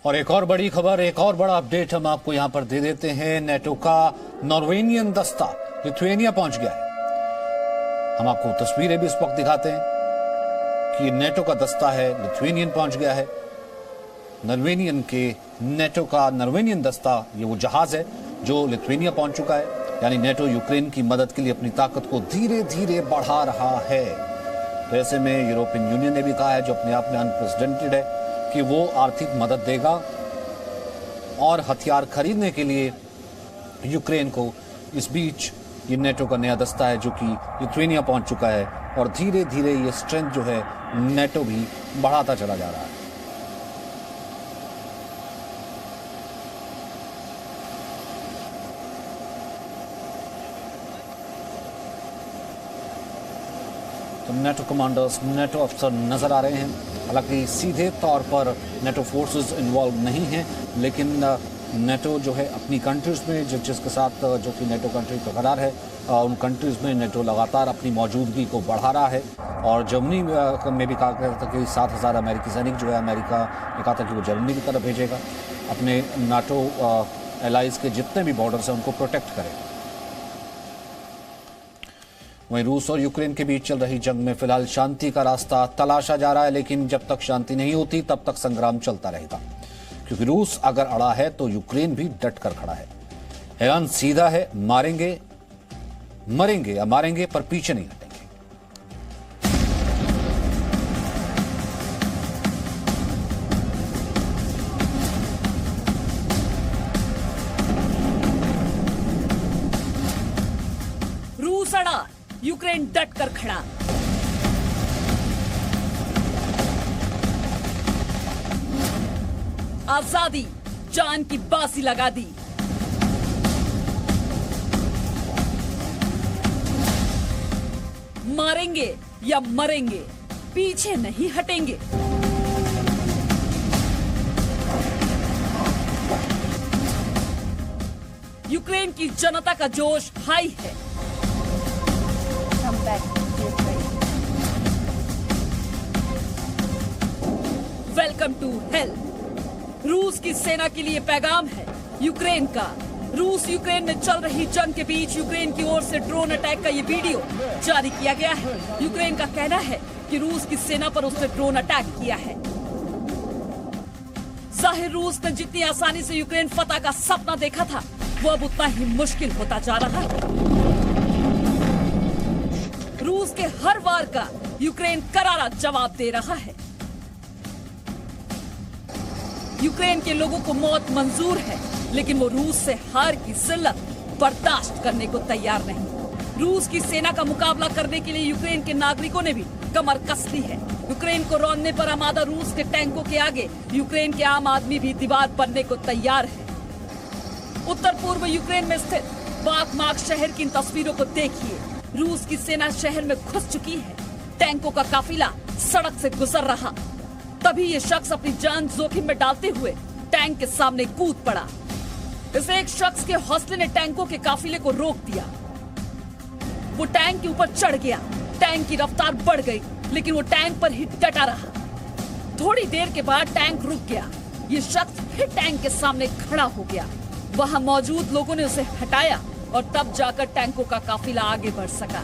और एक और बड़ी खबर, एक और बड़ा अपडेट हम आपको यहां पर दे देते हैं। नेटो का नॉर्वेनियन दस्ता लिथुआनिया पहुंच गया है। हम आपको तस्वीरें भी इस वक्त दिखाते हैं कि नेटो का दस्ता है, लिथुआनियन पहुंच गया है। नॉर्वेनियन के नेटो का नॉर्वेनियन दस्ता, ये वो जहाज है जो लिथुआनिया पहुंच चुका है। यानी नेटो यूक्रेन की मदद के लिए अपनी ताकत को धीरे धीरे बढ़ा रहा है। तो ऐसे में यूरोपियन यूनियन ने भी कहा है, जो अपने आप में अनप्रेसिडेंटेड है, कि वो आर्थिक मदद देगा और हथियार खरीदने के लिए यूक्रेन को। इस बीच ये नेटो का नया दस्ता है जो कि लिथुआनिया पहुंच चुका है और धीरे धीरे ये स्ट्रेंथ जो है नेटो भी बढ़ाता चला जा रहा है। तो नेटो कमांडर्स, नेटो अफसर नजर आ रहे हैं। हालांकि सीधे तौर पर नेटो फोर्सेस इन्वॉल्व नहीं हैं, लेकिन नेटो जो है अपनी कंट्रीज में जिसके साथ जो कि नेटो कंट्री का करार है, उन कंट्रीज में नेटो लगातार अपनी मौजूदगी को बढ़ा रहा है। और जर्मनी में भी कहा गया था कि 7,000 अमेरिकी सैनिक जो है, अमेरिका ने कहा था कि वो जर्मनी की तरफ भेजेगा, अपने नाटो एलाइज के जितने भी बॉर्डर्स हैं उनको प्रोटेक्ट करें। वहीं रूस और यूक्रेन के बीच चल रही जंग में फिलहाल शांति का रास्ता तलाशा जा रहा है, लेकिन जब तक शांति नहीं होती तब तक संग्राम चलता रहेगा, क्योंकि रूस अगर अड़ा है तो यूक्रेन भी डट कर खड़ा है। ऐलान सीधा है, मारेंगे, मरेंगे या मारेंगे, पर पीछे नहीं हटेंगे। रूस अड़ा, यूक्रेन डट कर खड़ा। आजादी जान की बाजी लगा दी। मारेंगे या मरेंगे, पीछे नहीं हटेंगे। यूक्रेन की जनता का जोश हाई है। Welcome to hell. रूस की सेना के लिए पैगाम है यूक्रेन का। रूस यूक्रेन में चल रही जंग के बीच यूक्रेन की ओर से ड्रोन अटैक का ये वीडियो जारी किया गया है। यूक्रेन का कहना है कि रूस की सेना पर उसने ड्रोन अटैक किया है। जाहिर रूस ने जितनी आसानी से यूक्रेन फतह का सपना देखा था, वो अब उतना ही मुश्किल होता जा रहा है। रूस के हर वार का यूक्रेन करारा जवाब दे रहा है। यूक्रेन के लोगों को मौत मंजूर है, लेकिन वो रूस से हार की जिल्लत बर्दाश्त करने को तैयार नहीं। रूस की सेना का मुकाबला करने के लिए यूक्रेन के नागरिकों ने भी कमर कस ली है। यूक्रेन को रौंदने पर आमादा रूस के टैंकों के आगे यूक्रेन के आम आदमी भी दीवार बनने को तैयार है। उत्तर पूर्व यूक्रेन में स्थित बाखमाक शहर की इन तस्वीरों को देखिए। रूस की सेना शहर में घुस चुकी है। टैंकों का काफिला सड़क से गुजर रहा, तभी ये शख्स अपनी जान जोखिम में डालते हुए टैंक के सामने कूद पड़ा। इस एक शख्स के हौसले ने टैंकों के काफिले को रोक दिया। वो टैंक के ऊपर चढ़ गया। टैंक की रफ्तार बढ़ गई, लेकिन वो टैंक पर ही डटा रहा। थोड़ी देर के बाद टैंक रुक गया। ये शख्स फिर टैंक के सामने खड़ा हो गया। वहां मौजूद लोगों ने उसे हटाया और तब जाकर टैंकों का काफिला आगे बढ़ सका।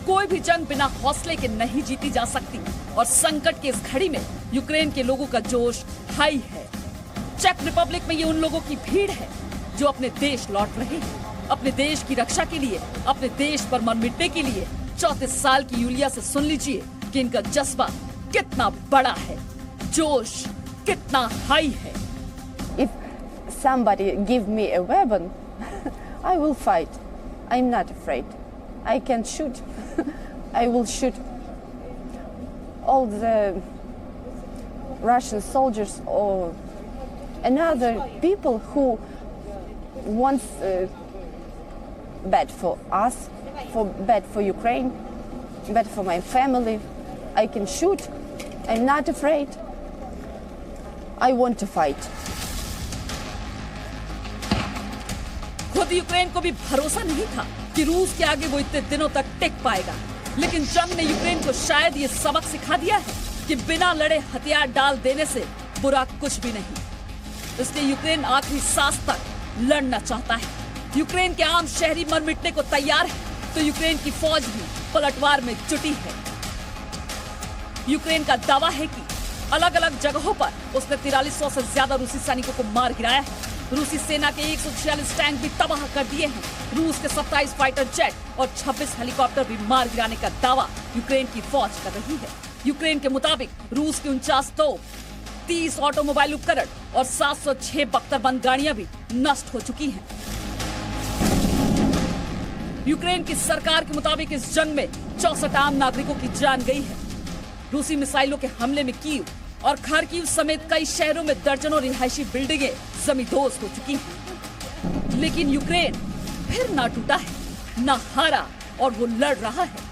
कोई भी जंग बिना हौसले के नहीं जीती जा सकती और संकट की इस घड़ी में यूक्रेन के लोगों का जोश हाई है। चेक रिपब्लिक में ये उन लोगों की भीड़ है जो अपने देश लौट रहे हैं, अपने देश की रक्षा के लिए, अपने देश पर मर मिटने के लिए। 34 साल की यूलिया से सुन लीजिए कि इनका जज्बा कितना बड़ा है, जोश कितना हाई है। If somebody give me a weapon, I will fight. I'm not afraid. I can shoot. I will shoot all the Russian soldiers or another people who wants bad for us, bad for Ukraine, bad for my family. I can shoot. I'm not afraid. I want to fight. खुद Ukraine को भी भरोसा नहीं था कि रूस के आगे वो इतने दिनों तक टिक पाएगा, लेकिन जंग ने यूक्रेन को शायद ये सबक सिखा दिया है कि बिना लड़े हथियार डाल देने से बुरा कुछ भी नहीं। इसलिए यूक्रेन आखिरी सांस तक लड़ना चाहता है। यूक्रेन के आम शहरी मर मिटने को तैयार है तो यूक्रेन की फौज भी पलटवार में जुटी है। यूक्रेन का दावा है कि अलग अलग जगहों पर उसने 4300 से ज्यादा रूसी सैनिकों को मार गिराया है। रूसी सेना के 146 टैंक भी तबाह कर दिए हैं। रूस के 27 फाइटर जेट और 26 हेलीकॉप्टर भी मार गिराने का दावा यूक्रेन की फौज कर रही है। यूक्रेन के मुताबिक रूस की 49 तोप, 30 ऑटोमोबाइल उपकरण और 706 बख्तरबंद गाड़ियां भी नष्ट हो चुकी हैं। यूक्रेन की सरकार के मुताबिक इस जंग में 64 आम नागरिकों की जान गई है। रूसी मिसाइलों के हमले में कीव और खार्किव समेत कई शहरों में दर्जनों रिहायशी बिल्डिंगें जमींदोज हो चुकी हैं। लेकिन यूक्रेन फिर ना टूटा है, ना हारा और वो लड़ रहा है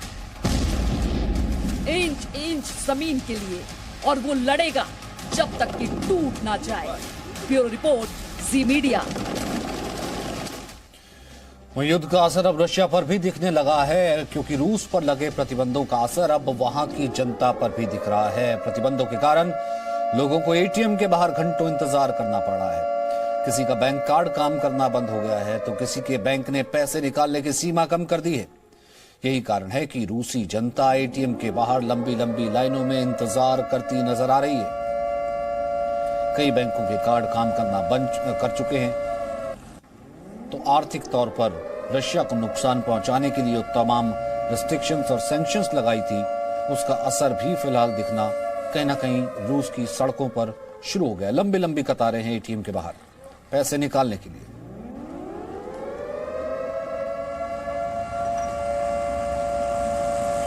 इंच इंच जमीन के लिए, और वो लड़ेगा जब तक कि टूट ना जाए। ब्यूरो रिपोर्ट, जी मीडिया। युद्ध का असर अब रशिया पर भी दिखने लगा है, क्योंकि रूस पर लगे प्रतिबंधों का असर अब वहां की जनता पर भी दिख रहा है। प्रतिबंधों के कारण लोगों को एटीएम के बाहर घंटों इंतजार करना पड़ रहा है। किसी का बैंक कार्ड काम करना बंद हो गया है तो किसी के बैंक ने पैसे निकालने की सीमा कम कर दी है। यही कारण है कि रूसी जनता एटीएम के बाहर लंबी लंबी लाइनों में इंतजार करती नजर आ रही है। कई बैंकों के कार्ड काम करना बंद कर चुके हैं, तो आर्थिक तौर पर रशिया को नुकसान पहुंचाने के लिए तमाम रिस्ट्रिक्शंस और सैंक्शंस लगाई थी, उसका असर भी फिलहाल दिखना कहीं ना कहीं रूस की सड़कों पर शुरू हो गया। लंबी लंबी कतारें हैं एटीएम के बाहर पैसे निकालने के लिए।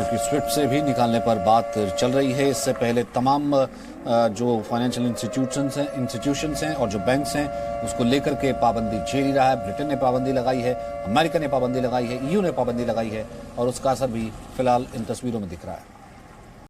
क्योंकि स्विफ्ट से भी निकालने पर बात चल रही है। इससे पहले तमाम जो फाइनेंशियल इंस्टीट्यूशंस हैं और जो बैंक्स हैं उसको लेकर के पाबंदी झेल ही रहा है। ब्रिटेन ने पाबंदी लगाई है, अमेरिका ने पाबंदी लगाई है, ईयू ने पाबंदी लगाई है, और उसका असर भी फिलहाल इन तस्वीरों में दिख रहा है।